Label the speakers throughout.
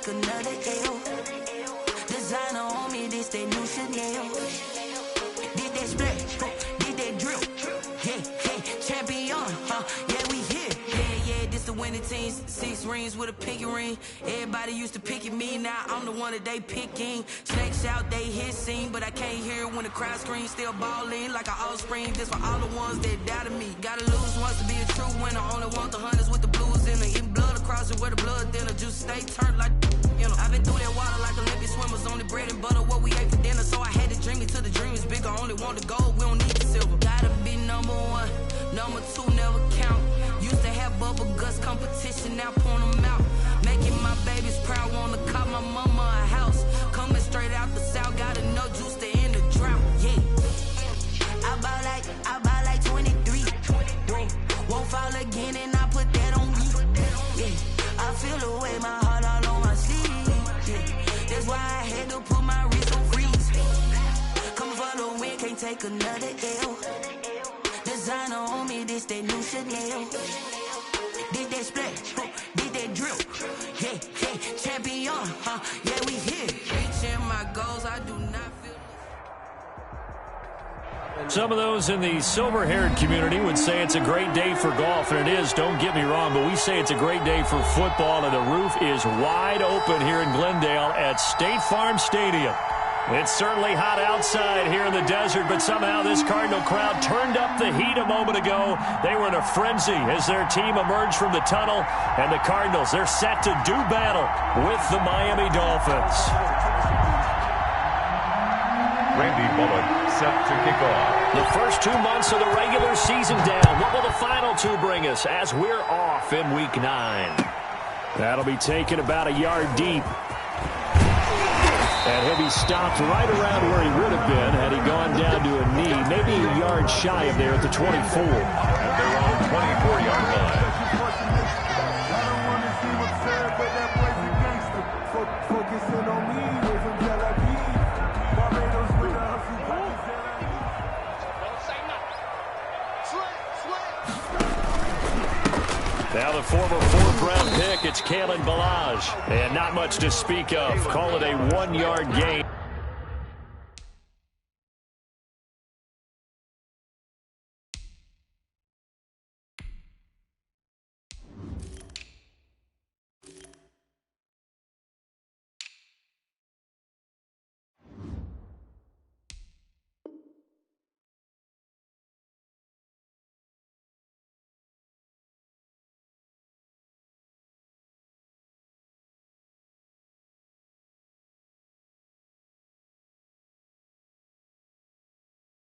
Speaker 1: another L. Designer on me, this that new Chanel. Did that split, did that drill. Yeah, champion, yeah, we here. Yeah, this the winning teams. 6 rings with a pinky ring. Everybody used to pick at me, now I'm the one that they picking. Snakes out, they hit scene, but I can't hear it when the crowd screams. Still ballin' like an offspring. This for all the ones that doubted me. Gotta lose once to be a true winner. Only want the hunters with the blues in it. Eating blood across it where the blood thinner. Juice stay turned like, you know. I've been through that water like Olympic swimmers. Only bread and butter, what we ate for dinner. So I had to dream it till the dream is bigger. Only want the gold, we don't need the silver. Gotta be number 1, number 2 never count. Used to have bubble guts competition, now point them out. Making my babies proud, wanna cop my mama a house. Coming straight out the south, gotta know juice to end the drought. Yeah, I buy like 23. Won't fall again, and I put that on me. Yeah, I feel the way, my heart all on my sleeve. Yeah, that's why I had to put my wrist on freeze. Come for the win, can't take another L. Designer on me, this that new Chanel. Did that split, did that drill. Yeah, champion, yeah, we here. Reaching my goals, I do not feel.
Speaker 2: Some of those in the silver-haired community would say it's a great day for golf, and it is, don't get me wrong, but we say it's a great day for football, and the roof is wide open here in Glendale at State Farm Stadium. It's certainly hot outside here in the desert, but somehow this Cardinal crowd turned up the heat a moment ago. They were in a frenzy as their team emerged from the tunnel, and the Cardinals, they're set to do battle with the Miami Dolphins.
Speaker 3: Randy Bullock set to kick off.
Speaker 2: The first 2 months of the regular season down. What will the final 2 bring us as we're off in Week 9? That'll be taken about a yard deep. And he'll be stopped right around where he would have been had he gone down to a knee, maybe a yard shy of there at the 24.
Speaker 3: At their own 24-yard line.
Speaker 2: Now the former 4th-round pick, it's Kalen Ballage. And not much to speak of. Call it a 1-yard gain.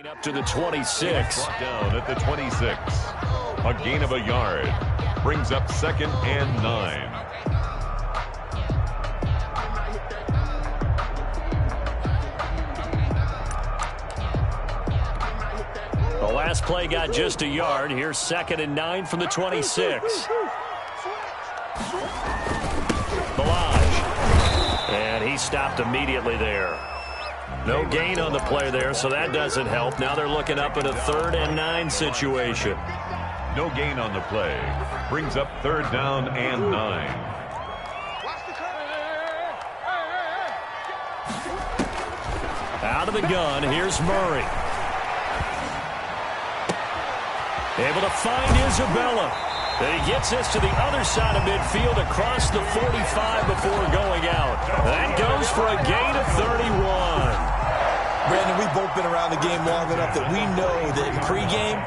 Speaker 2: Up to the 26.
Speaker 3: Down at the 26. A gain of a yard. Brings up 2nd and 9.
Speaker 2: The last play got just a yard. Here's 2nd and 9 from the 26. Ballage. And he stopped immediately there. No gain on the play there, so that doesn't help. Now they're looking up at a 3rd and 9 situation.
Speaker 3: No gain on the play. Brings up 3rd down and 9.
Speaker 2: Out of the gun, here's Murray. Able to find Isabella. And he gets this to the other side of midfield across the 45 before going out. That goes for a gain of 31.
Speaker 4: Brandon, we've both been around the game long enough that we know that in pregame,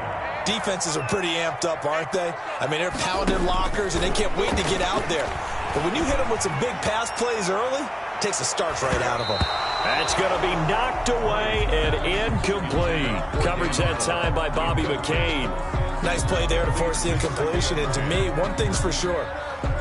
Speaker 4: defenses are pretty amped up, aren't they? I mean, they're pounding lockers, and they can't wait to get out there. But when you hit them with some big pass plays early, it takes the starch right out of them.
Speaker 2: That's going to be knocked away and incomplete. Coverage that time by Bobby McCain.
Speaker 4: Nice play there to force the incompletion. And to me, one thing's for sure.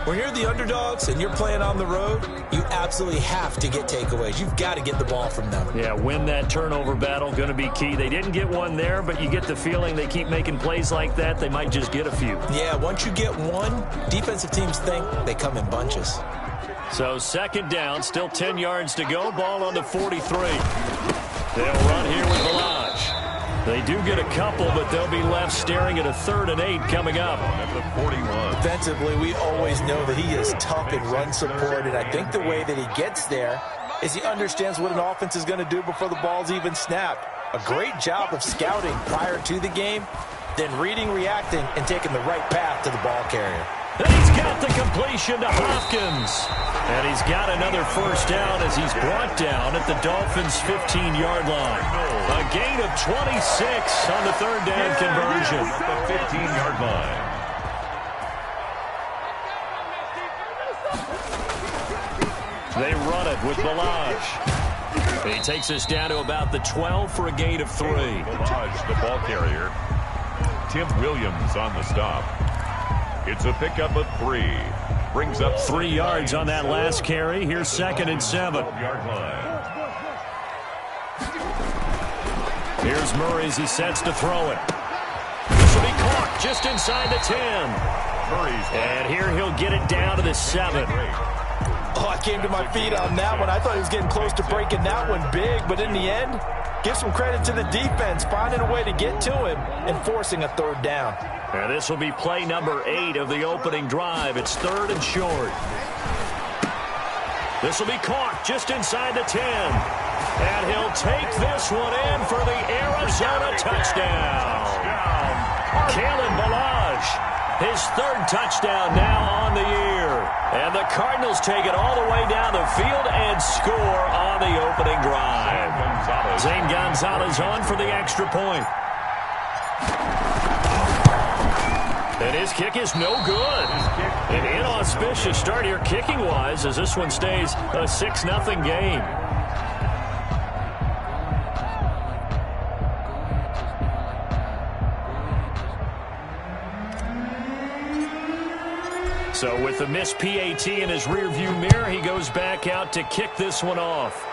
Speaker 4: When you're the underdogs and you're playing on the road, you absolutely have to get takeaways. You've got to get the ball from them.
Speaker 2: Yeah, win that turnover battle, going to be key. They didn't get one there, but you get the feeling they keep making plays like that, they might just get a few.
Speaker 4: Yeah, once you get one, defensive teams think they come in bunches.
Speaker 2: So 2nd down, still 10 yards to go. Ball on the 43. They'll run here with Ballage. They do get a couple, but they'll be left staring at a 3rd and 8 coming up.
Speaker 3: At the 41.
Speaker 4: Defensively, we always know that he is tough in run support, and I think the way that he gets there is he understands what an offense is going to do before the ball's even snapped. A great job of scouting prior to the game, then reading, reacting, and taking the right path to the ball carrier.
Speaker 2: And he's got the completion to Hopkins. And he's got another first down as he's brought down at the Dolphins' 15-yard line. A gain of 26 on the 3rd down conversion.
Speaker 3: At the 15-yard line.
Speaker 2: They run it with Rollerz. He takes us down to about the 12 for a gain of 3.
Speaker 3: Rollerz, the ball carrier. Tim Williams on the stop. It's a pickup of 3. Brings up
Speaker 2: 3 yards on that last carry. Here's 2nd and 7.
Speaker 3: 12-yard line.
Speaker 2: Here's Murray as he sets to throw it. This will be caught just inside the 10. And here he'll get it down to the 7.
Speaker 4: Oh, I came to my feet on that one. I thought he was getting close to breaking that one big, but in the end, give some credit to the defense, finding a way to get to him and forcing a 3rd down.
Speaker 2: And this will be play number 8 of the opening drive. It's 3rd and short. This will be caught just inside the 10. And he'll take this one in for the Arizona touchdown. Kalen Balazs, his 3rd touchdown now on the year. And the Cardinals take it all the way down the field and score on the opening drive. Zane Gonzalez on for the extra point. And his kick is no good. An inauspicious start here kicking-wise as this one stays a 6-0 game. So with the missed PAT in his rearview mirror, he goes back out to kick this one off.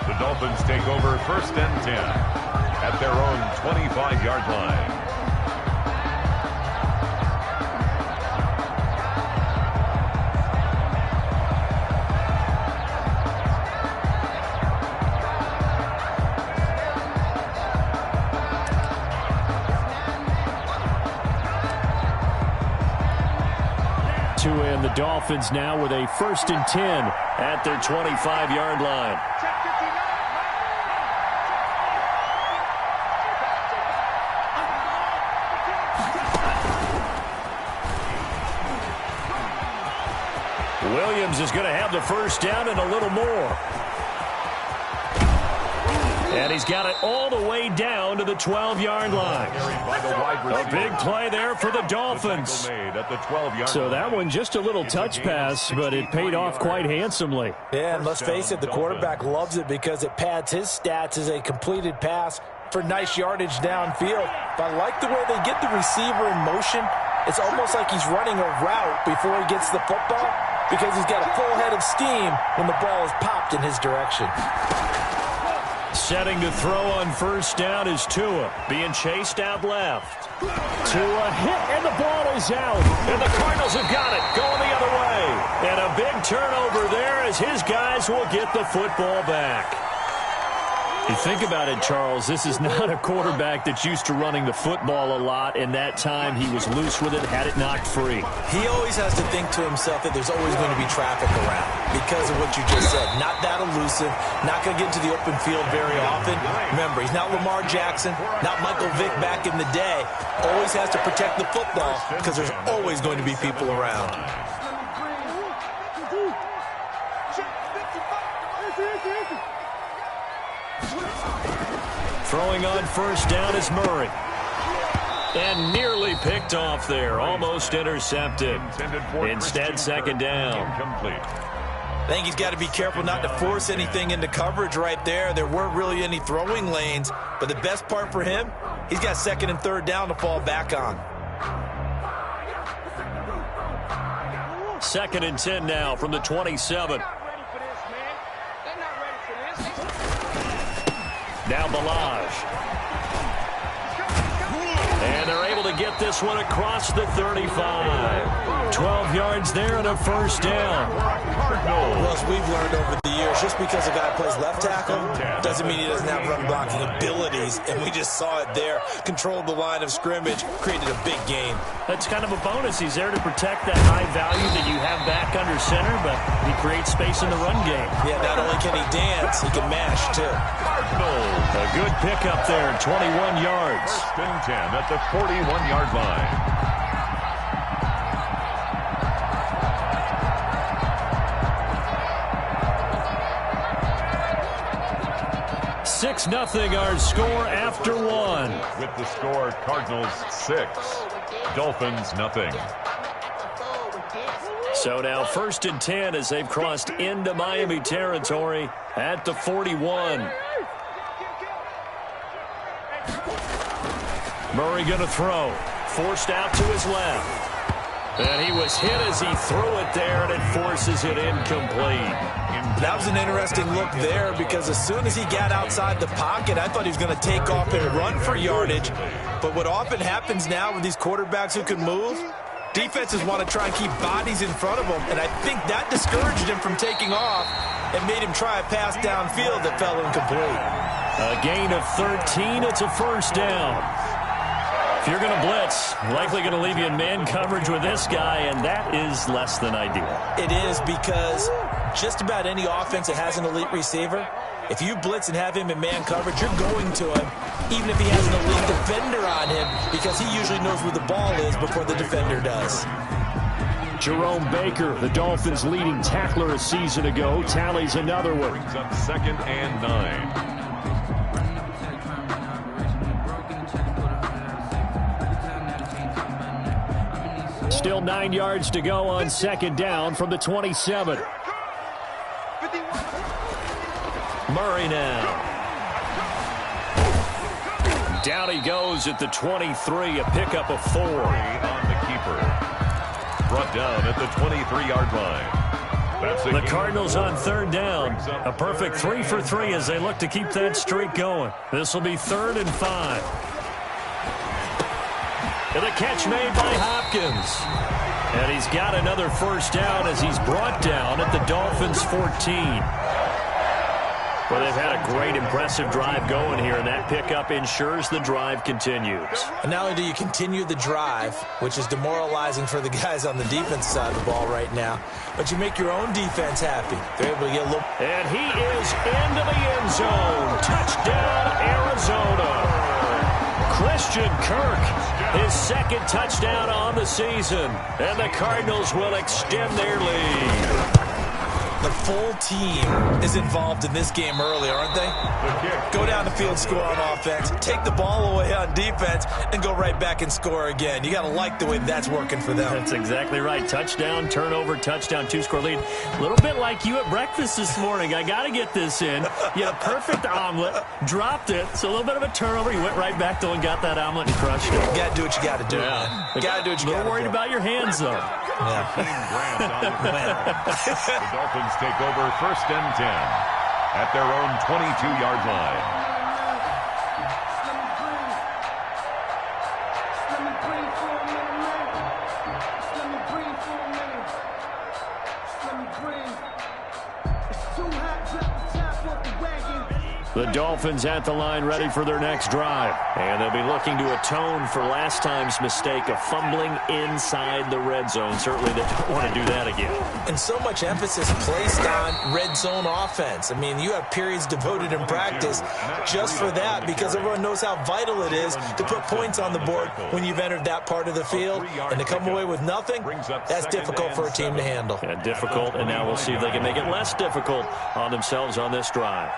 Speaker 3: The Dolphins take over 1st and 10 at their own 25-yard line.
Speaker 2: And the Dolphins now with a 1st and 10 at their 25-yard line. Williams is going to have the first down and a little more. And he's got it all the way down to the 12-yard line. A big play there for the Dolphins. So that one just a little touch pass, but it paid off quite handsomely.
Speaker 4: Yeah, and let's face it, the quarterback loves it because it pads his stats as a completed pass for nice yardage downfield. But I like the way they get the receiver in motion. It's almost like he's running a route before he gets the football because he's got a full head of steam when the ball is popped in his direction.
Speaker 2: Setting to throw on first down is Tua, being chased out left. Tua hit, and the ball is out. And the Cardinals have got it, going the other way. And a big turnover there as his guys will get the football back. You think about it, Charles, this is not a quarterback that's used to running the football a lot, and that time he was loose with it, had it knocked free.
Speaker 4: He always has to think to himself that there's always going to be traffic around because of what you just said. Not that elusive, not going to get into the open field very often. Remember, he's not Lamar Jackson, not Michael Vick back in the day. Always has to protect the football because there's always going to be people around.
Speaker 2: Throwing on first down is Murray. And nearly picked off there. Almost intercepted. Instead, second down.
Speaker 4: I think he's got to be careful not to force anything into coverage right there. There weren't really any throwing lanes. But the best part for him, he's got second and third down to fall back on.
Speaker 2: 2nd and 10 now from the 27. Now Balazs. And they're able to get this one across the 35. 12 yards there and a first down.
Speaker 4: Well, as we've learned over the years, Rollerz, just because a guy plays left tackle doesn't mean he doesn't have run blocking abilities, and we just saw it there. Controlled the line of scrimmage, created a big gain.
Speaker 2: That's kind of a bonus. He's there to protect that high value that you have back under center, but he creates space in the run game.
Speaker 4: Yeah, not only can he dance, he can mash, too.
Speaker 2: A good pickup there, 21 yards.
Speaker 3: First and 10 at the 41-yard line.
Speaker 2: 6-0 our score after one.
Speaker 3: With the score, Cardinals 6, Dolphins nothing.
Speaker 2: So now 1st and 10 as they've crossed into Miami territory at the 41. Murray going to throw. Forced out to his left. And he was hit as he threw it there, and it forces it incomplete.
Speaker 4: That was an interesting look there because as soon as he got outside the pocket, I thought he was going to take off and run for yardage. But what often happens now with these quarterbacks who can move, defenses want to try and keep bodies in front of them, and I think that discouraged him from taking off and made him try a pass downfield that fell incomplete.
Speaker 2: A gain of 13, it's a first down. If you're going to blitz, likely going to leave you in man coverage with this guy, and that is less than ideal.
Speaker 4: It is because just about any offense that has an elite receiver, if you blitz and have him in man coverage, you're going to him, even if he has an elite defender on him, because he usually knows where the ball is before the defender does.
Speaker 2: Jerome Baker, the Dolphins' leading tackler a season ago, tallies another one.
Speaker 3: Brings up 2nd and 9.
Speaker 2: Still 9 yards to go on 2nd down from the 27. Murray now. Down he goes at the 23, a pickup of 4.
Speaker 3: On the keeper. Brought down at the 23-yard line.
Speaker 2: The Cardinals on 3rd down. A perfect 3 for 3 as they look to keep that streak going. This will be 3rd and 5. And the catch made by Hopkins. And he's got another first down as he's brought down at the Dolphins' 14. Well, they've had a great, impressive drive going here, and that pickup ensures the drive continues.
Speaker 4: And not only do you continue the drive, which is demoralizing for the guys on the defense side of the ball right now, but you make your own defense happy. They're able to get a little...
Speaker 2: And he is into the end zone. Touchdown, Arizona. Christian Kirk, his 2nd touchdown on the season, and the Cardinals will extend their lead.
Speaker 4: The full team is involved in this game early, aren't they? Go down the field, score on offense, take the ball away on defense, and go right back and score again. You got to like the way that's working for them.
Speaker 2: That's exactly right. Touchdown, turnover, touchdown, 2-score lead. A little bit like you at breakfast this morning. I got to get this in. You had a perfect omelet, dropped it. So a little bit of a turnover. You went right back, though, and got that omelet and crushed it.
Speaker 4: You got to do what you got to do, man. You got to do what you got to do.
Speaker 2: A little worried about your hands, though.
Speaker 4: Yeah.
Speaker 3: The Dolphins take over 1st and 10 at their own 22-yard line.
Speaker 2: The Dolphins at the line ready for their next drive. And they'll be looking to atone for last time's mistake of fumbling inside the red zone. Certainly they don't want to do that again.
Speaker 4: And so much emphasis placed on red zone offense. I mean, you have periods devoted in practice just for that because everyone knows how vital it is to put points on the board when you've entered that part of the field. And to come away with nothing, that's difficult for a team to handle.
Speaker 2: Yeah, difficult, and now we'll see if they can make it less difficult on themselves on this drive.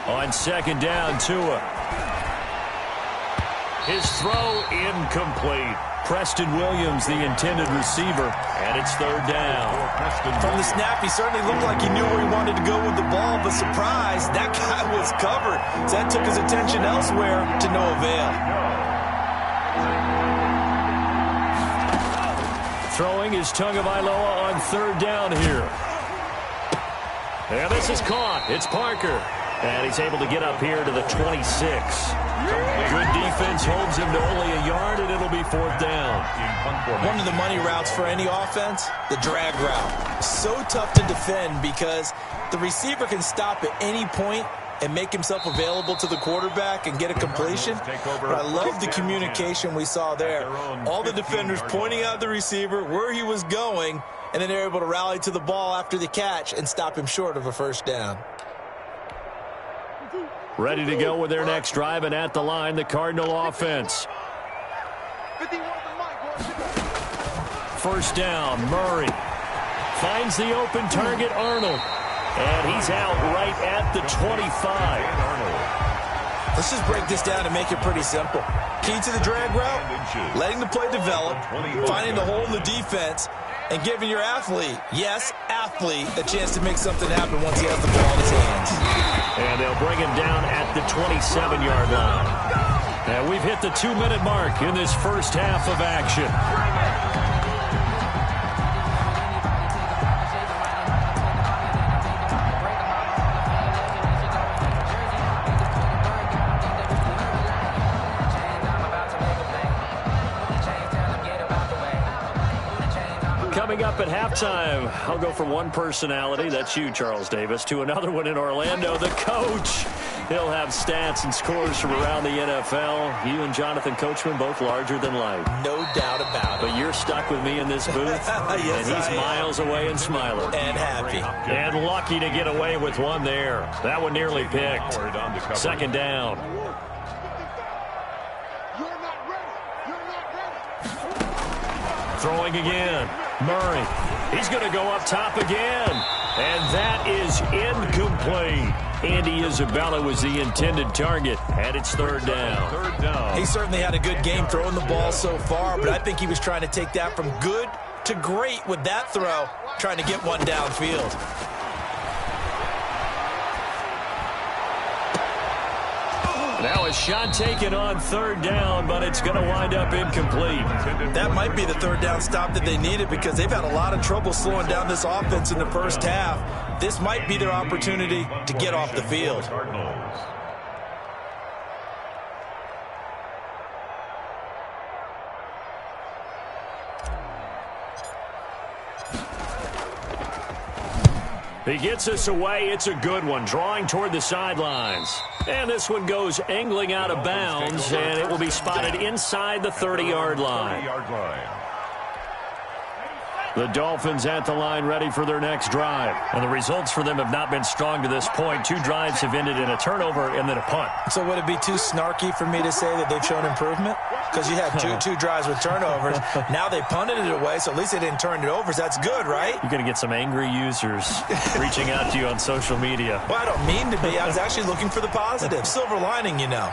Speaker 2: On 2nd down, Tua. His throw incomplete. Preston Williams, the intended receiver, and it's 3rd down.
Speaker 4: From the snap, he certainly looked like he knew where he wanted to go with the ball, but surprise, that guy was covered. So that took his attention elsewhere to no avail.
Speaker 2: Throwing is Tagovailoa on 3rd down here. And this is caught. It's Parker. And he's able to get up here to the 26. Good defense holds him to only a yard, and it'll be 4th down.
Speaker 4: One of the money routes for any offense, the drag route. So tough to defend because the receiver can stop at any point and make himself available to the quarterback and get a completion. But I love the communication we saw there. All the defenders pointing out the receiver, where he was going, and then they're able to rally to the ball after the catch and stop him short of a 1st down.
Speaker 2: Ready to go with their next drive, and at the line, the Cardinal offense. 1st down, Murray. Finds the open target, Arnold. And he's out right at the 25.
Speaker 4: Let's just break this down and make it pretty simple. Key to the drag route, letting the play develop, finding the hole in the defense, and giving your athlete, yes, athlete, a chance to make something happen once he has the ball in his hands.
Speaker 2: And they'll bring him down at the 27-yard line. And we've hit the 2-minute mark in this first half of action. Coming up at halftime, I'll go from one personality, that's you, Charles Davis, to another one in Orlando, the coach. He'll have stats and scores from around the NFL. You and Jonathan Coachman, both larger than life.
Speaker 4: No doubt about it.
Speaker 2: But you're stuck with me in this booth,
Speaker 4: yes,
Speaker 2: and he's miles away and smiling.
Speaker 4: And happy.
Speaker 2: And lucky to get away with one there. That one nearly picked. 2nd down. Throwing again. Murray. He's going to go up top again. And that is incomplete. Andy Isabella was the intended target, and it's 3rd down.
Speaker 4: He certainly had a good game throwing the ball so far, but I think he was trying to take that from good to great with that throw, trying to get one downfield.
Speaker 2: Now a shot taken on 3rd down, but it's going to wind up incomplete.
Speaker 4: That might be the 3rd down stop that they needed because they've had a lot of trouble slowing down this offense in the first half. This might be their opportunity to get off the field.
Speaker 2: He gets us away. It's a good one. Drawing toward the sidelines. And this one goes angling out of bounds, and it will be spotted inside the 30-yard line. The Dolphins at the line ready for their next drive. And the results for them have not been strong to this point. 2 drives have ended in a turnover and then a punt.
Speaker 4: So would it be too snarky for me to say that they've shown improvement? Because you had two drives with turnovers. Now they punted it away, so at least they didn't turn it over. So that's good, right?
Speaker 2: You're going to get some angry users reaching out to you on social media.
Speaker 4: Well, I don't mean to be. I was actually looking for the positive. Silver lining, you know.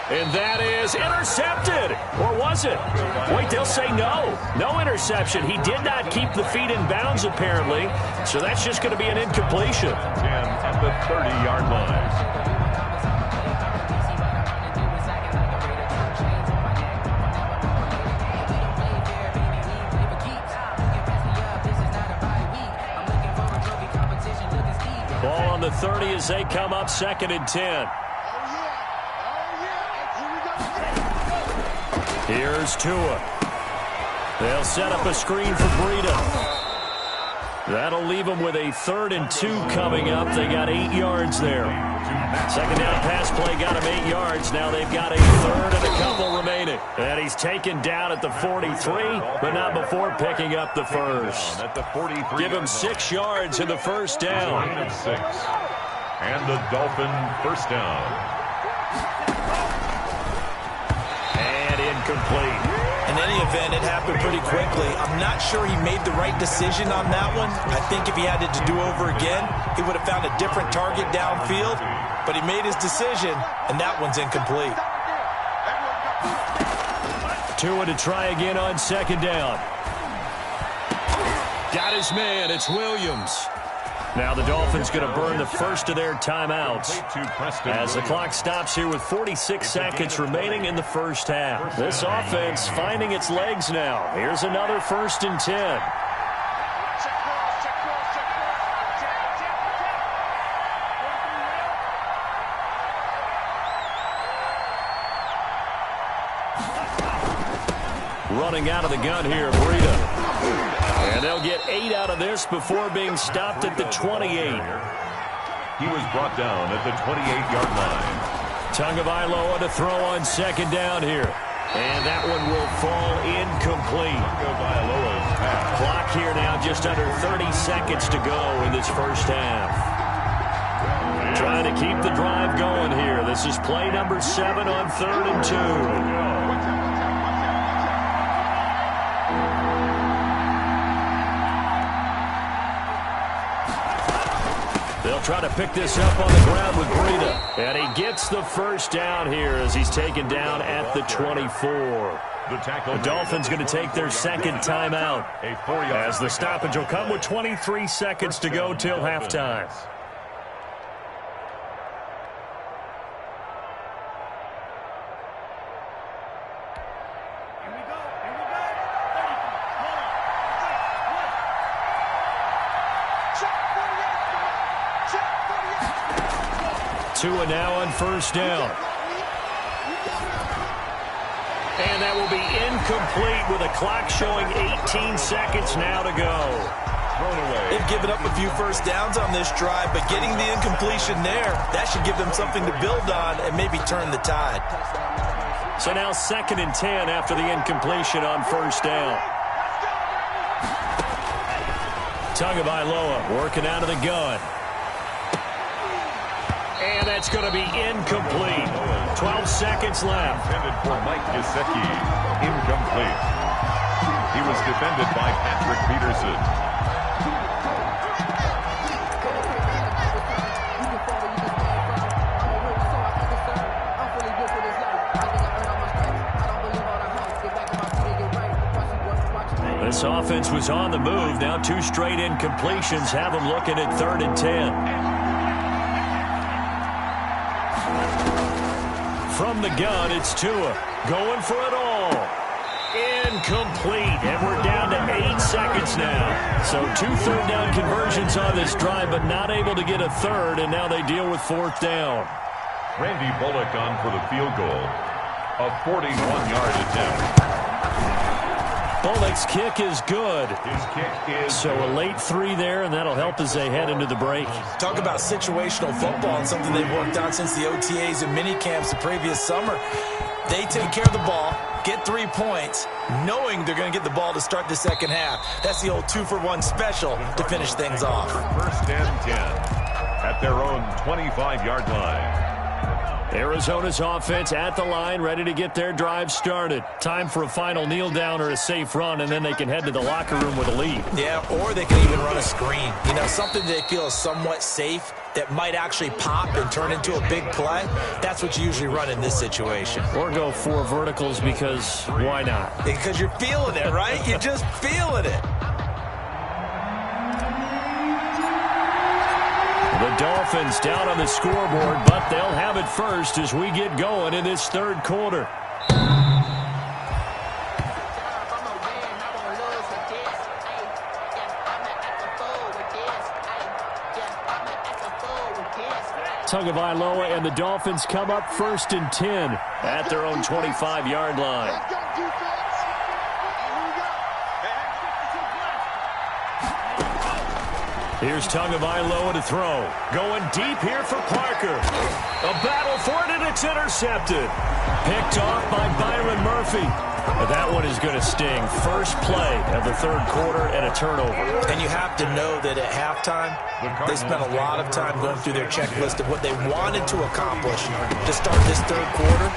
Speaker 2: And that is intercepted. Or was it? Wait, they'll say no. No interception. He did not keep the feet in bounds, apparently. So that's just going to be an incompletion.
Speaker 3: 10 at the 30-yard line.
Speaker 2: Ball on the 30 as they come up 2nd and 10. Here's Tua. They'll set up a screen for Breida. That'll leave them with a 3rd and 2 coming up. They got 8 yards there. 2nd down pass play got them 8 yards. Now they've got a 3rd and a couple remaining. And he's taken down at the 43, but not before picking up the 1st. Give him 6 yards in the 1st down.
Speaker 3: And the Dolphin 1st down.
Speaker 2: Complete.
Speaker 4: In any event, it happened pretty quickly. I'm not sure he made the right decision on that one. I think if he had it to do over again, he would have found a different target downfield. But he made his decision, and that one's incomplete.
Speaker 2: Tua to try again on 2nd down. Got his man. It's Williams. Now the Dolphins going to burn the first of their timeouts as the clock stops here with 46 seconds remaining in the first half. This offense finding its legs now. Here's another 1st and 10. Running out of the gun here, Breida. And they'll get 8 out of this before being stopped at the 28.
Speaker 3: He was brought down at the 28-yard line.
Speaker 2: Tagovailoa to throw on second down here. And that one will fall incomplete.
Speaker 3: Tagovailoa's pass.
Speaker 2: Clock here now just under 30 seconds to go in this first half. Trying to keep the drive going here. This is play number 7 on 3rd and 2. They'll try to pick this up on the ground with Breida. And he gets the first down here as he's taken down at the 24. The Dolphins going to take their second timeout as the stoppage will come with 23 seconds to go till halftime. Tua now on first down. And that will be incomplete with a clock showing 18 seconds now to go.
Speaker 4: They've given up a few first downs on this drive, but getting the incompletion there, that should give them something to build on and maybe turn the tide.
Speaker 2: So now 2nd and 10 after the incompletion on first down. Tagovailoa working out of the gun. And that's going to be incomplete. 12 seconds left.
Speaker 3: Intended for Mike Gesicki. Incomplete. He was defended by Patrick Peterson.
Speaker 2: This offense was on the move. Now 2 straight incompletions have them looking at 3rd and 10. From the gun, it's Tua going for it all. Incomplete, and we're down to 8 seconds now. So 2 third down conversions on this drive, but not able to get a third, and now they deal with 4th down.
Speaker 3: Randy Bullock on for the field goal. A 41-yard attempt.
Speaker 2: Bullock's kick is good.
Speaker 3: His kick is
Speaker 2: so a late 3 there, and that'll help as they head into the break.
Speaker 4: Talk about situational football and something they've worked on since the OTAs and mini camps the previous summer. They take care of the ball, get 3 points, knowing they're going to get the ball to start the second half. That's the old 2-for-1 special to finish things off.
Speaker 3: 1st and 10 at their own 25-yard line.
Speaker 2: Arizona's offense at the line, ready to get their drive started. Time for a final kneel down or a safe run, and then they can head to the locker room with a lead.
Speaker 4: Yeah, or they can even run a screen. You know, something they feel is somewhat safe that might actually pop and turn into a big play. That's what you usually run in this situation.
Speaker 2: Or go 4 verticals because why not?
Speaker 4: Because you're feeling it, right? You're just feeling it.
Speaker 2: The Dolphins down on the scoreboard, but they'll have it first as we get going in this 3rd quarter. Tagovailoa and the Dolphins come up 1st and 10 at their own 25-yard line. Here's Tagovailoa to throw. Going deep here for Parker. A battle for it, and it's intercepted. Picked off by Byron Murphy. But that one is going to sting. First play of the 3rd quarter and a turnover.
Speaker 4: And you have to know that at halftime, they spent a lot of time going through their checklist of what they wanted to accomplish to start this 3rd quarter.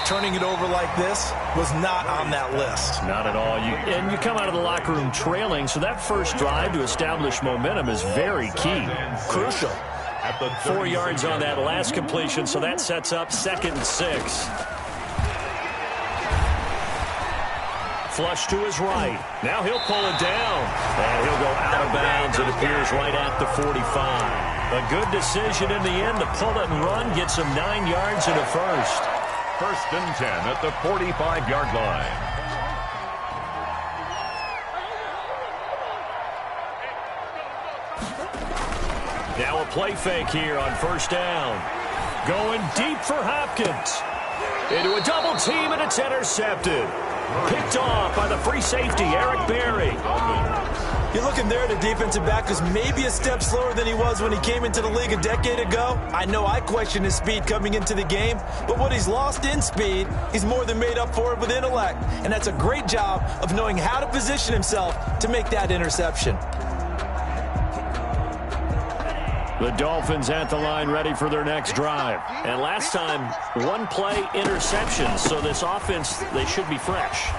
Speaker 4: Turning it over like this was not on that list.
Speaker 2: Not at all. And you come out of the locker room trailing, so that first drive to establish momentum is very key.
Speaker 4: Crucial.
Speaker 2: 4 yards on that last completion, so that sets up 2nd and 6. Flush to his right. Now he'll pull it down. And he'll go out of bounds. It appears right at the 45. A good decision in the end to pull it and run. Gets him 9 yards and a first.
Speaker 3: 1st and 10 at the 45-yard line. Now
Speaker 2: a play fake here on 1st down. Going deep for Hopkins. Into a double team, and it's intercepted. Picked off by the free safety, Eric Berry.
Speaker 4: You're looking there at a defensive back who's maybe a step slower than he was when he came into the league a decade ago. I know I questioned his speed coming into the game, but what he's lost in speed, he's more than made up for it with intellect. And that's a great job of knowing how to position himself to make that interception.
Speaker 2: The Dolphins at the line ready for their next drive. And last time, one-play interception, so this offense, they should be fresh.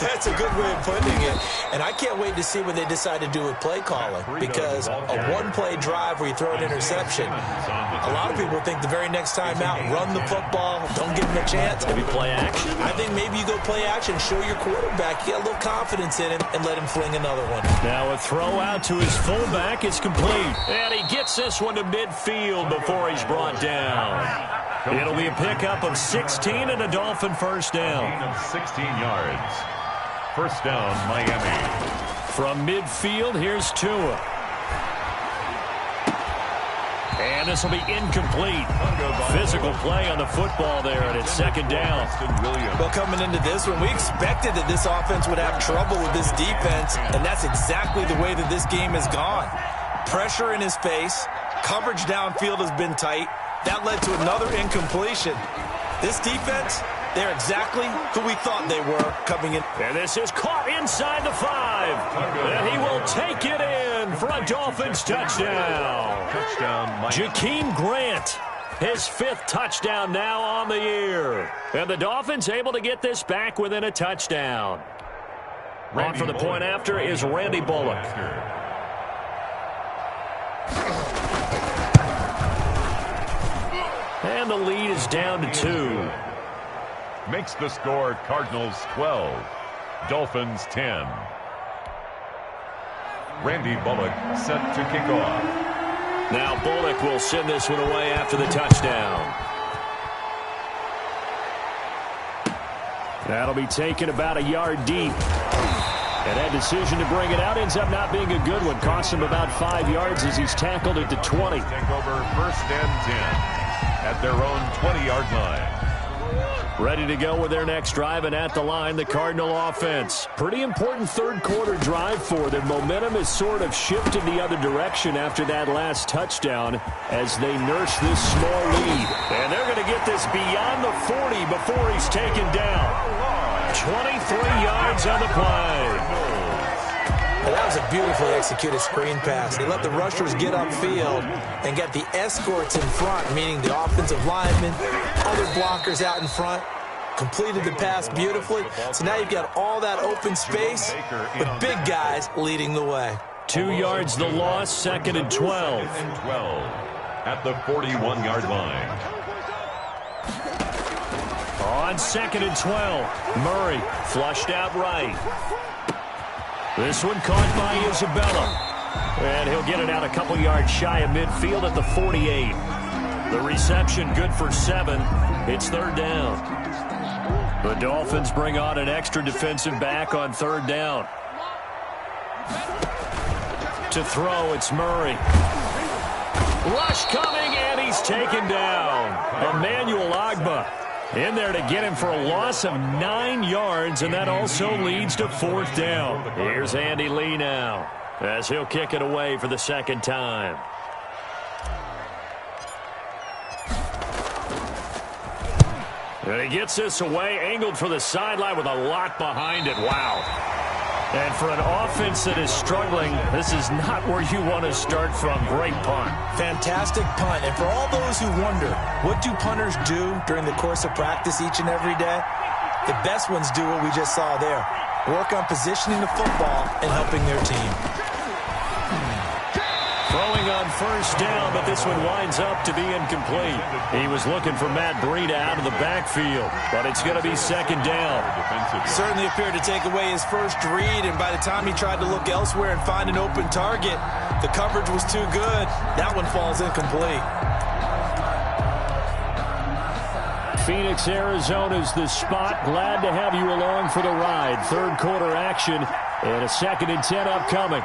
Speaker 4: That's a good way of putting it. And I can't wait to see what they decide to do with play calling, because a one-play drive where you throw an interception, a lot of people think the very next time out, run the football, don't give them a chance.
Speaker 2: Maybe play action.
Speaker 4: I think maybe you go play action, show your quarterback, get a little confidence in him, and let him fling another one.
Speaker 2: Now a throw out to his fullback is complete. And he gets this one to midfield before he's brought down. It'll be a pickup of 16 and a Dolphin first down.
Speaker 3: 16 yards. First down, Miami.
Speaker 2: From midfield, here's Tua. And this will be incomplete. Physical play on the football there, and it's second down.
Speaker 4: Well, coming into this one, we expected that this offense would have trouble with this defense, and that's exactly the way that this game has gone. Pressure in his face. Coverage downfield has been tight. That led to another incompletion. This defense, they're exactly who we thought they were coming in.
Speaker 2: And this is caught inside the 5. And he will take it in for a Dolphins touchdown. Jakeem Grant, his 5th touchdown now on the year. And the Dolphins able to get this back within a touchdown. On for the point after is Randy Bullock. And the lead is down to 2.
Speaker 3: Makes the score Cardinals 12, Dolphins 10. Randy Bullock set to kick off.
Speaker 2: Now Bullock will send this one away after the touchdown. That'll be taken about a yard deep. And that decision to bring it out ends up not being a good one. Costs him about 5 yards as he's tackled it to 20.
Speaker 3: Take over first and 10 at their own 20-yard line.
Speaker 2: Ready to go with their next drive, and at the line, the Cardinal offense. Pretty important third-quarter drive for them. Momentum has sort of shifted the other direction after that last touchdown as they nurse this small lead. And they're going to get this beyond the 40 before he's taken down. 23 yards on the play.
Speaker 4: Well, that was a beautifully executed screen pass. They let the rushers get upfield and get the escorts in front, meaning the offensive linemen, other blockers out in front, completed the pass beautifully. So now you've got all that open space with big guys leading the way.
Speaker 2: 2 yards the loss, second and 12.
Speaker 3: At the 41-yard line.
Speaker 2: On second and 12, Murray flushed out right. This one caught by Isabella. And he'll get it out a couple yards shy of midfield at the 48. The reception good for 7. It's third down. The Dolphins bring on an extra defensive back on third down. To throw, it's Murray. Rush coming, and he's taken down. Emmanuel Ogbah in there to get him for a loss of 9 yards, and that also leads to fourth down. Here's Andy Lee now as he'll kick it away for the second time. And he gets this away, angled for the sideline with a lot behind it. Wow. And for an offense that is struggling, this is not where you want to start from. Great punt.
Speaker 4: Fantastic punt. And for all those who wonder, what do punters do during the course of practice each and every day? The best ones do what we just saw there. Work on positioning the football and helping their team.
Speaker 2: Throwing on first down, but this one winds up to be incomplete. He was looking for Matt Breida out of the backfield, but it's going to be second down.
Speaker 4: Certainly appeared to take away his first read, and by the time he tried to look elsewhere and find an open target, the coverage was too good. That one falls incomplete.
Speaker 2: Phoenix, Arizona's the spot. Glad to have you along for the ride. Third quarter action and a 2nd and 10 upcoming.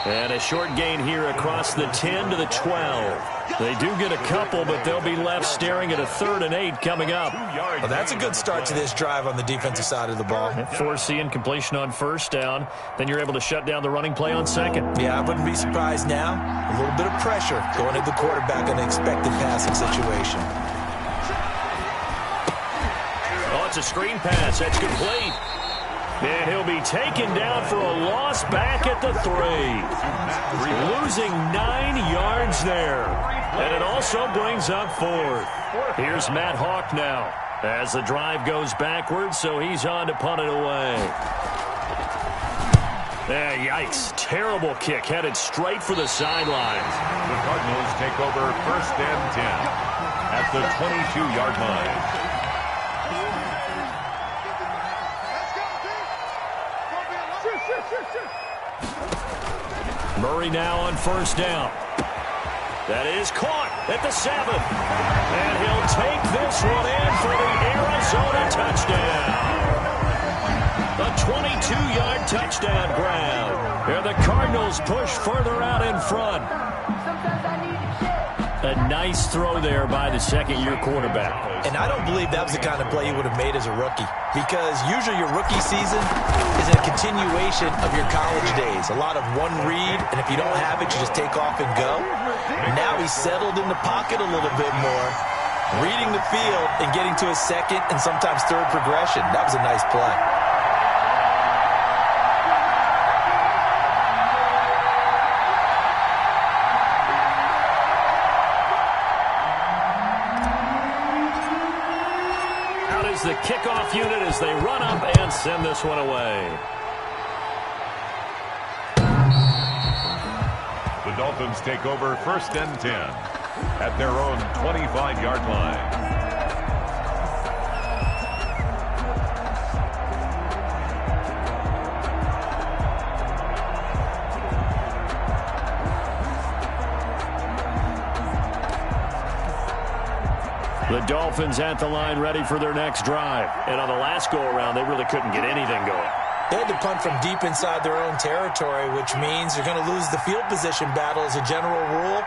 Speaker 2: And a short gain here across the 10 to the 12. They do get a couple, but they'll be left staring at a 3rd and 8 coming up.
Speaker 4: Well, that's a good start to this drive on the defensive side of the ball.
Speaker 2: Forcing completion on 1st down. Then you're able to shut down the running play on 2nd.
Speaker 4: Yeah, I wouldn't be surprised now. A little bit of pressure going at the quarterback in an expected passing situation.
Speaker 2: Oh, it's a screen pass. That's complete. And he'll be taken down for a loss back at the 3. Losing 9 yards there. And it also brings up 4th. Here's Matt Hawk now as the drive goes backwards, so he's on to punt it away. Yikes. Terrible kick headed straight for the sidelines.
Speaker 3: The Cardinals take over 1st and 10 at the 22-yard line.
Speaker 2: Murray now on 1st down. That is caught at the 7. And he'll take this one in for the Arizona touchdown. A 22-yard touchdown grab. And the Cardinals push further out in front. A nice throw there by the 2nd-year quarterback.
Speaker 4: And I don't believe that was the kind of play you would have made as a rookie, because usually your rookie season is a continuation of your college days. A lot of one read, and if you don't have it, you just take off and go. Now he's settled in the pocket a little bit more, reading the field and getting to a 2nd and sometimes 3rd progression. That was a nice play.
Speaker 2: The kickoff unit as they run up and send this one away.
Speaker 3: The Dolphins take over 1st and 10 at their own 25-yard line.
Speaker 2: The Dolphins at the line ready for their next drive. And on the last go-around, they really couldn't get anything going.
Speaker 4: They had to punt from deep inside their own territory, which means they're going to lose the field position battle as a general rule.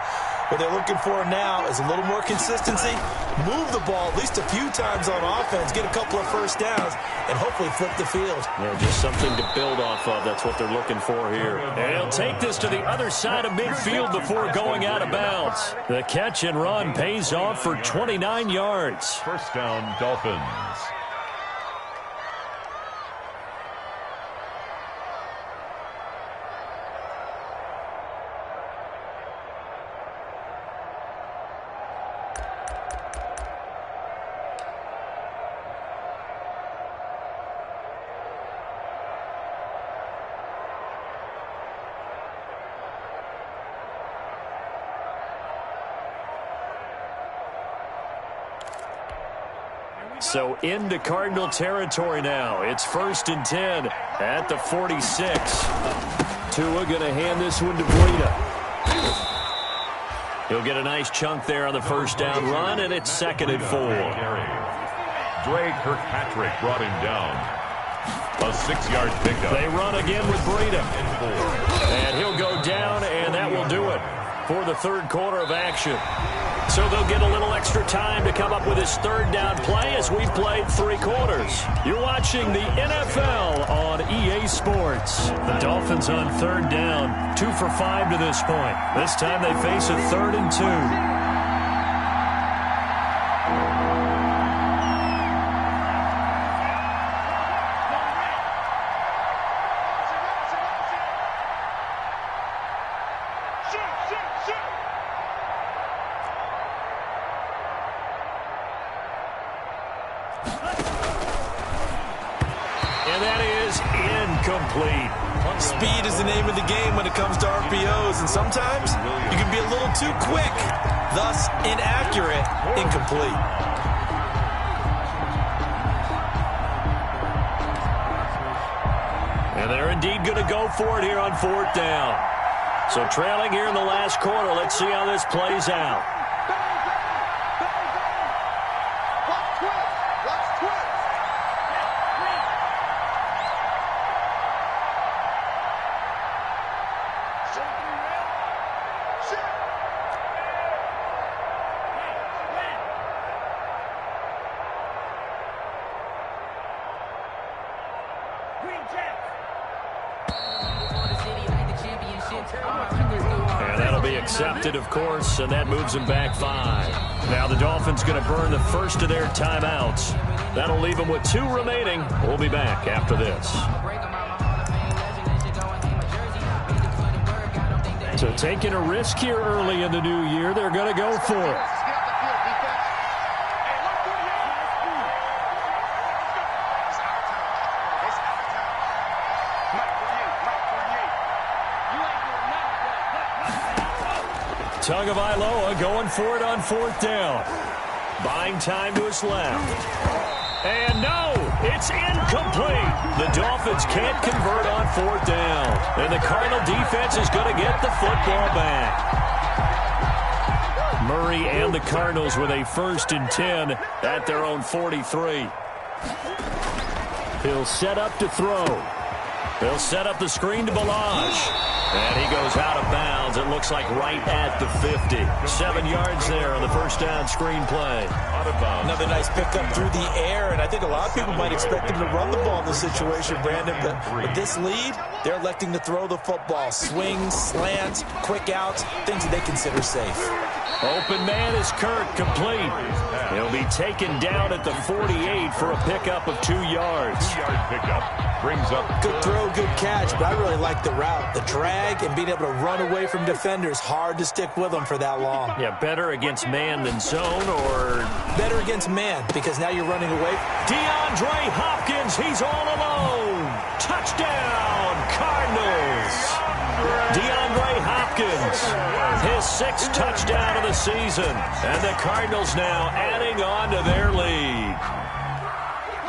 Speaker 4: What they're looking for now is a little more consistency, move the ball at least a few times on offense, get a couple of 1st downs, and hopefully flip the field.
Speaker 2: Yeah, just something to build off of. That's what they're looking for here. And he'll take this to the other side of midfield before going out of bounds. The catch and run pays off for 29 yards.
Speaker 3: 1st down, Dolphins.
Speaker 2: So into Cardinal territory now. It's 1st and 10 at the 46. Tua going to hand this one to Breida. He'll get a nice chunk there on the 1st down run, and it's 2nd and 4.
Speaker 3: Dre Kirkpatrick brought him down. A 6-yard pickup.
Speaker 2: They run again with Breida. And he'll go down, and that will do it for the 3rd quarter of action. So they'll get a little extra time to come up with his 3rd down play as we've played 3 quarters. You're watching the NFL on EA Sports. The Dolphins on 3rd down, 2 for 5 to this point. This time they face a 3rd and 2. Incomplete.
Speaker 4: Speed is the name of the game when it comes to RPOs, and sometimes you can be a little too quick, thus inaccurate, incomplete.
Speaker 2: And they're indeed going to go for it here on 4th down. So trailing here in the last quarter, let's see how this plays out. And that'll be accepted, of course, and that moves them back 5. Now the Dolphins going to burn the first of their timeouts. That'll leave them with 2 remaining. We'll be back after this. So taking a risk here early in the new year, they're going to go for it. Tagovailoa going for it on 4th down. Buying time to his left. And no, it's incomplete. The Dolphins can't convert on 4th down. And the Cardinal defense is going to get the football back. Murray and the Cardinals with a 1st and 10 at their own 43. He'll set up to throw. He'll set up the screen to Balazs. And he goes out of bounds. It looks like right at the 50. 7 yards there on the first down screen play.
Speaker 4: Another nice pickup through the air, and I think a lot of people might expect him to run the ball in this situation, Brandon. But with this lead, they're electing to throw the football. Swings, slants, quick outs, things that they consider safe.
Speaker 2: Open man is Kirk, complete. He'll be taken down at the 48 for a pickup of 2 yards.
Speaker 3: 2-yard pickup brings up.
Speaker 4: Good throw, good catch, but I really like the route. The drag and being able to run away from defenders, hard to stick with them for that long.
Speaker 2: Yeah, better against man than zone, or?
Speaker 4: Better against man, because now you're running away.
Speaker 2: DeAndre Hopkins, he's all alone. Touchdown, Cardinals. DeAndre Hopkins, his 6th touchdown of the season. And the Cardinals now adding on to their lead.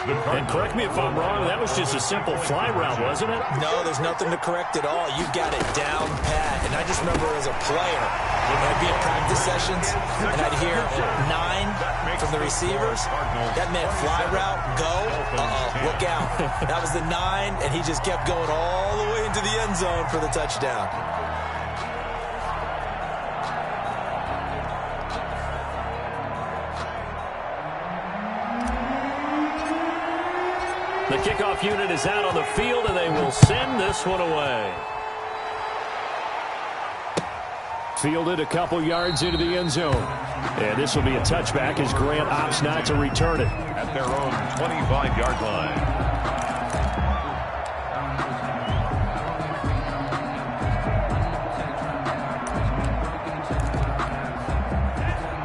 Speaker 2: And correct me if I'm wrong, that was just a simple fly route, wasn't it?
Speaker 4: No, there's nothing to correct at all. You got it down pat. And I just remember as a player, when I'd be in practice sessions, and I'd hear 9 from the receivers, that meant fly route, go, look out. That was the 9, and he just kept going all the way into the end zone for the touchdown.
Speaker 2: The kickoff unit is out on the field, and they will send this one away. Fielded a couple yards into the end zone. And this will be a touchback as Grant opts not to return it.
Speaker 3: At their own 25-yard line.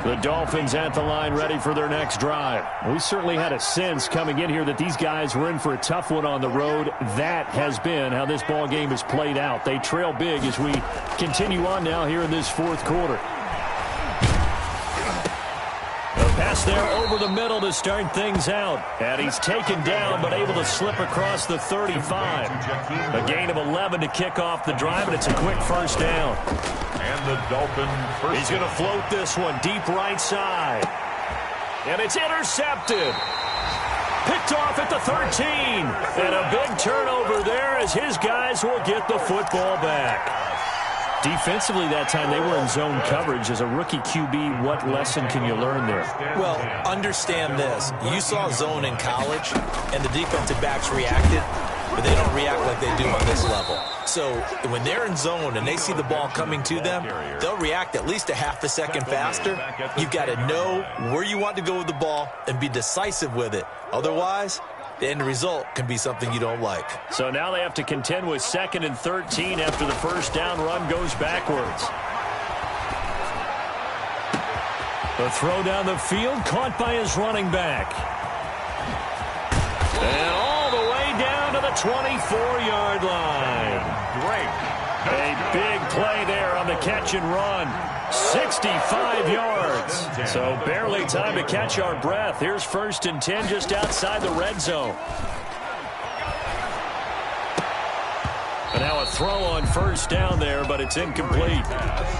Speaker 2: The Dolphins at the line ready for their next drive. We certainly had a sense coming in here that these guys were in for a tough one on the road. That has been how this ball game has played out. They trail big as we continue on now here in this 4th quarter. A pass there over the middle to start things out. And he's taken down but able to slip across the 35. A gain of 11 to kick off the drive, and it's a quick first down.
Speaker 3: And the Dolphins first.
Speaker 2: He's going to float this one deep right side. And it's intercepted. Picked off at the 13. And a big turnover there as his guys will get the football back. Defensively that time, they were in zone coverage. As a rookie QB, what lesson can you learn there?
Speaker 4: Well, understand this. You saw zone in college, and the defensive backs reacted, but they don't react like they do on this level. So when they're in zone and they see the ball coming to them, they'll react at least a half a second faster. You've got to know where you want to go with the ball and be decisive with it. Otherwise, the end result can be something you don't like.
Speaker 2: So now they have to contend with 2nd and 13 after the first down run goes backwards. The throw down the field caught by his running back. And all the way down to the 24-yard line.
Speaker 3: Great.
Speaker 2: A big play there on the catch and run. 65 yards. So barely time to catch our breath. Here's 1st and 10 just outside the red zone. And now a throw on first down there, but it's incomplete.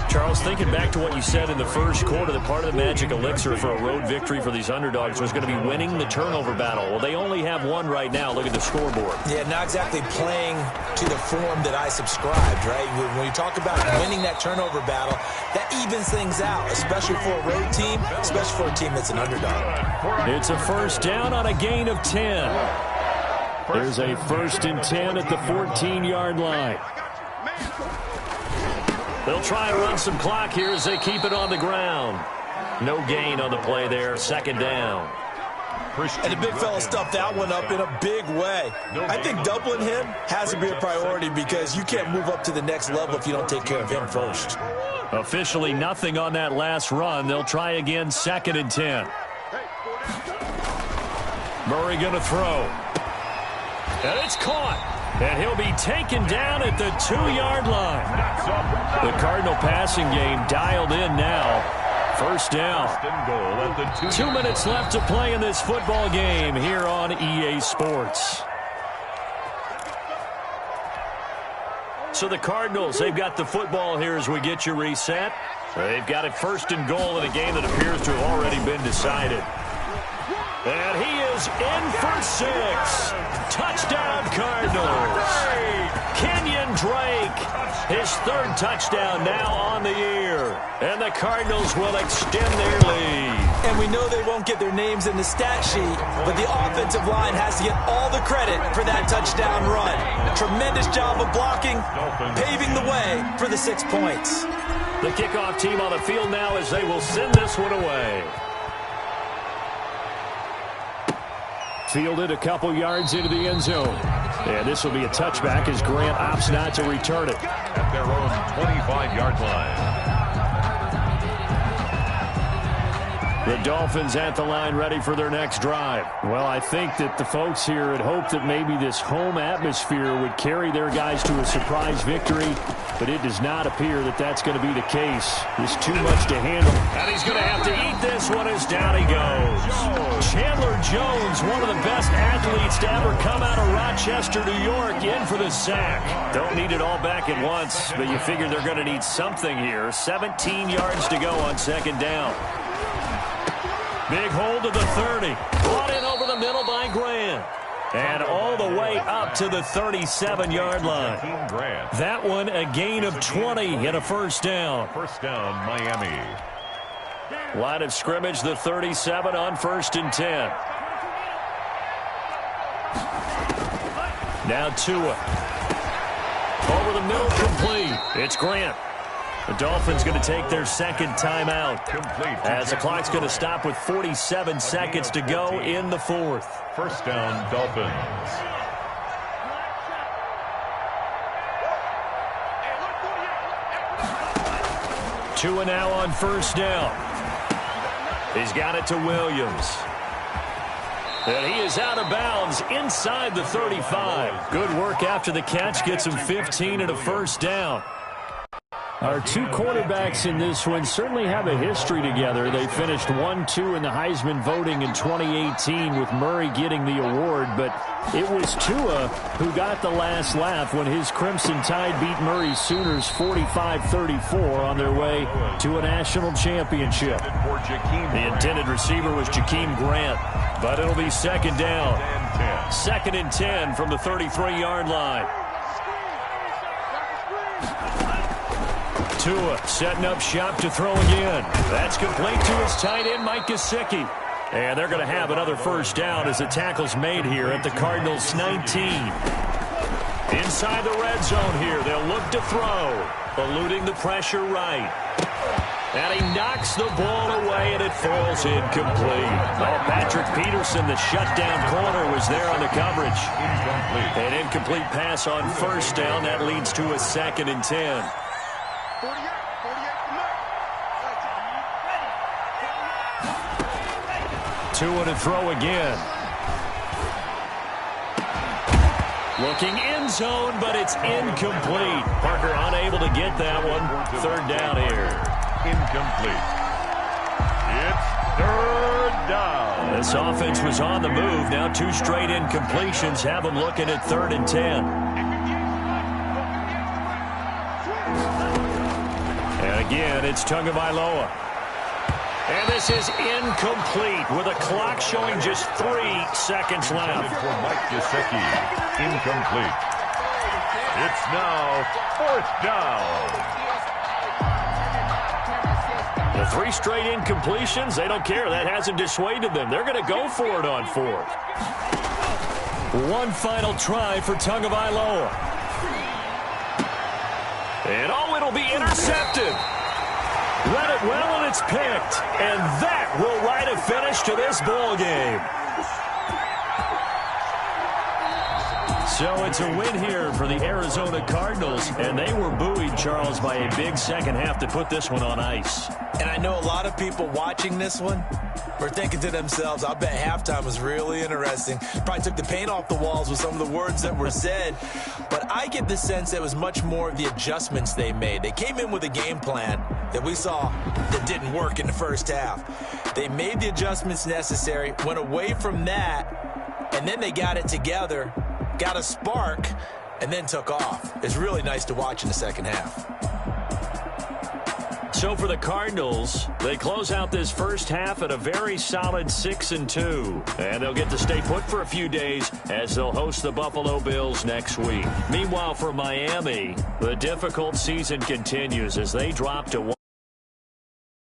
Speaker 2: Charles, thinking back to what you said in the first quarter, that part of the magic elixir for a road victory for these underdogs was going to be winning the turnover battle. Well, they only have one right now. Look at the scoreboard.
Speaker 4: Yeah, not exactly playing to the form that I subscribed, right? When you talk about winning that turnover battle, that evens things out, especially for a road team, especially for a team that's an underdog.
Speaker 2: It's a first down on a gain of 10. There's a 1st and 10 at the 14-yard line. They'll try and run some clock here as they keep it on the ground. No gain on the play there, 2nd down.
Speaker 4: And the big fella stuffed that one up in a big way. I think doubling him has to be a priority because you can't move up to the next level if you don't take care of him first.
Speaker 2: Officially nothing on that last run. They'll try again, 2nd and 10. Murray going to throw. And it's caught. And he'll be taken down at the 2-yard line. The Cardinal passing game dialed in now. 1st down. 2 minutes left to play in this football game here on EA Sports. So the Cardinals, they've got the football here as we get you reset. They've got it 1st and goal in a game that appears to have already been decided. And he is in for 6. Touchdown, Cardinals. Kenyon Drake, his 3rd touchdown now on the year. And the Cardinals will extend their lead.
Speaker 4: And we know they won't get their names in the stat sheet, but the offensive line has to get all the credit for that touchdown run. Tremendous job of blocking, paving the way for the 6 points.
Speaker 2: The kickoff team on the field now as they will send this one away. Fielded a couple yards into the end zone. And this will be a touchback as Grant opts not to return it.
Speaker 3: At their own 25-yard line.
Speaker 2: The Dolphins at the line ready for their next drive. Well, I think that the folks here had hoped that maybe this home atmosphere would carry their guys to a surprise victory, but it does not appear that that's going to be the case. There's too much to handle. And he's going to have to eat this one as down he goes. Chandler Jones, one of the best athletes to ever come out of Rochester, New York, in for the sack. Don't need it all back at once, but you figure they're going to need something here. 17 yards to go on 2nd down. Big hold to the 30. Brought in over the middle by Grant. And all the way up to the 37-yard line. That one a gain of 20 and a 1st down.
Speaker 3: 1st down, Miami.
Speaker 2: Line of scrimmage, the 37 on 1st and 10. Now Tua. Over the middle, complete. It's Grant. The Dolphins going to take their 2nd timeout as the clock's going to stop with 47 seconds to go in the 4th.
Speaker 3: 1st down, Dolphins.
Speaker 2: Tua now on 1st down. He's got it to Williams. And he is out of bounds inside the 35. Good work after the catch. Gets him 15 and a 1st down. Our 2 quarterbacks in this one certainly have a history together. They finished 1-2 in the Heisman voting in 2018 with Murray getting the award, but it was Tua who got the last laugh when his Crimson Tide beat Murray's Sooners 45-34 on their way to a national championship. The intended receiver was Jakeem Grant, but it'll be 2nd down. 2nd and 10 from the 33-yard line. Tua setting up shop to throw again. That's complete to his tight end, Mike Gesicki. And they're going to have another 1st down as the tackle's made here at the Cardinals' 19. Inside the red zone here, they'll look to throw. Eluding the pressure right. And he knocks the ball away, and it falls incomplete. Oh, Patrick Peterson, the shutdown corner, was there on the coverage. An incomplete pass on 1st down. That leads to a 2nd and 10. Tua to throw again. Looking end zone, but it's incomplete. Parker unable to get that one. 3rd down here.
Speaker 3: Incomplete. It's 3rd down.
Speaker 2: This offense was on the move. Now 2 straight incompletions have them looking at 3rd and 10. And again, it's Tagovailoa. And this is incomplete with a clock showing just 3 seconds left.
Speaker 3: For Mike Gesicki, incomplete. It's now 4th down.
Speaker 2: The 3 straight incompletions, they don't care. That hasn't dissuaded them. They're going to go for it on 4th. One final try for Tagovailoa. And it'll be intercepted. Read it well, and it's picked. And that will write a finish to this ball game. So it's a win here for the Arizona Cardinals, and they were buoyed, Charles, by a big second half to put this one on ice.
Speaker 4: And I know a lot of people watching this one were thinking to themselves, I bet halftime was really interesting. Probably took the paint off the walls with some of the words that were said. But I get the sense that it was much more of the adjustments they made. They came in with a game plan that we saw that didn't work in the first half. They made the adjustments necessary, went away from that, and then they got it together, got a spark, and then took off. It's really nice to watch in the second half.
Speaker 2: So for the Cardinals, they close out this first half at a very solid 6-2. And they'll get to stay put for a few days as they'll host the Buffalo Bills next week. Meanwhile, for Miami, the difficult season continues as they drop to